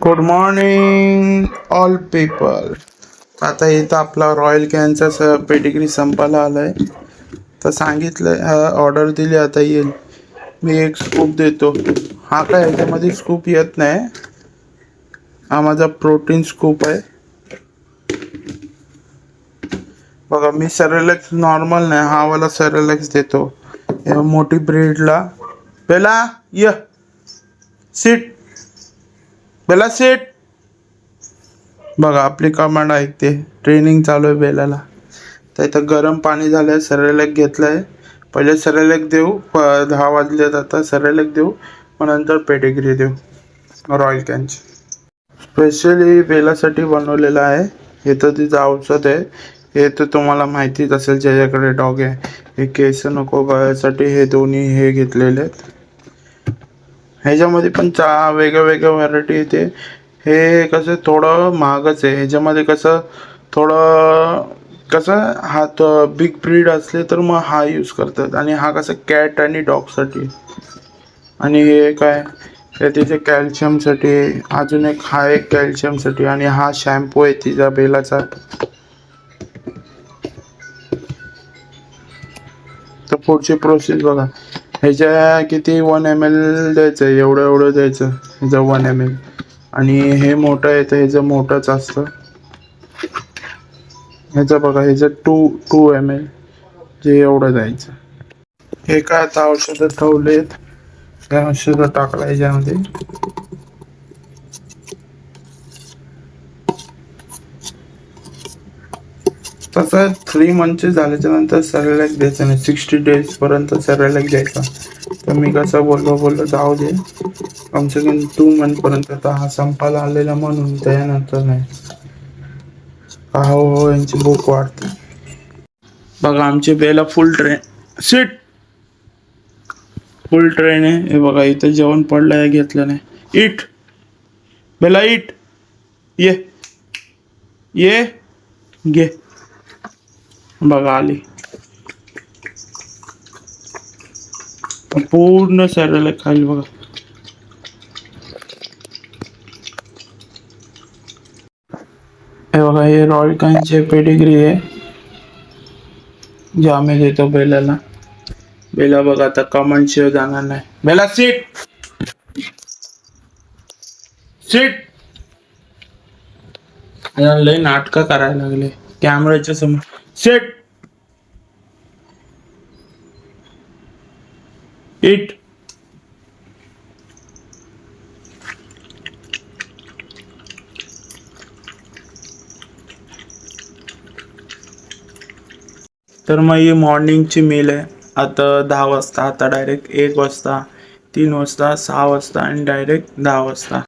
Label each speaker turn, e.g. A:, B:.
A: Good morning all people. आता इथं आपला रॉयल कॅनचा पेडिग्री संपायला आलाय. तर सांगितलं ऑर्डर दिली, आता येईल. मी एक स्कूप देतो. हा काय ह्याच्यामध्ये स्कूप येत नाही, हा माझा प्रोटीन स्कूप आहे. बघा, मी सेरेलॅक्स नॉर्मल नाही, हा वाला सेरेलॅक्स देतो. मोठी ब्रीडला. बेला य सीट, बेला सीट. बघा, आपली कमांड ऐकते. ट्रेनिंग चालू आहे बेलाला. तर इथं गरम पाणी झालंय, सेरेलॅक घेतलंय. पहिले सेरेलॅक देऊ, 10 वाजलेत आता. सेरेलॅक देऊ, मग नंतर पेडिग्री देऊ रॉयल कॅनची. स्पेशली बेलासाठी बनवलेलं आहे. हे तर तिचं औषध आहे. हे तर तुम्हाला माहितीच असेल ज्याच्याकडे डॉग आहे. हे केस नको गळ्यासाठी हे दोन्ही हे घेतलेले आहेत. ह्याच्यामध्ये पण वेगळ्या व्हरायटी येते. हे कसं थोडं महागच आहे. ह्याच्यामध्ये कसं हात बिग ब्रीड असले तर मग हा यूज करतात, आणि हा कसं कॅट आणि डॉगसाठी. आणि हे काय, हे तिचे कॅल्शियमसाठी. अजून एक हा एक कॅल्शियमसाठी, आणि हा शॅम्पू आहे तिचा बेलाचा. तर पुढची प्रोसेस बघा. ह्याच्या किती 1 ml द्यायचं, एवढं द्यायचं ह्याचं 1 ml. आणि हे मोठं आहे तर ह्याचं मोठंच असतं. ह्याचं बघा, ह्याचं 2 ml जे एवढं द्यायचं. हे काय आता औषधं ठेवलेत, हे औषधं टाकलं ह्याच्यामध्ये. तसं 3 मंथचे झाल्याच्या नंतर सेरेलॅक द्यायचं नाही, 60 days पर्यंत सेरेलॅक द्यायचा. तर मी कसं बोललो जाऊ दे, कमसे कम 2 month पर्यंत. तर हा संपायला आलेला म्हणून, त्यानंतर नाही. हो, यांची भूक वाढते. बघा, आमची बेला फुल ट्रेन आहे. हे बघा, इथं जेवण पडलंय, घेतलं नाही. इट बेला, इट ये घे. बघा, आली पूर्ण सेरेलॅक खाली. बघा, हे बघा, हे रॉयल कॅनचे पेडिग्री आहे जे आम्ही देतो बेलाला. बेला बघा, आता कमांड शिवाय जाणार नाही. Bella sit, sit. लय नाटकं करायला लागले कॅमेऱ्याच्या समोर. सीट, इट. तर मग ही मॉर्निंगची मील आहे. आता 10 वाजता, आता डायरेक्ट 1 वाजता, 3 वाजता, 6 वाजता आणि डायरेक्ट 10 वाजता.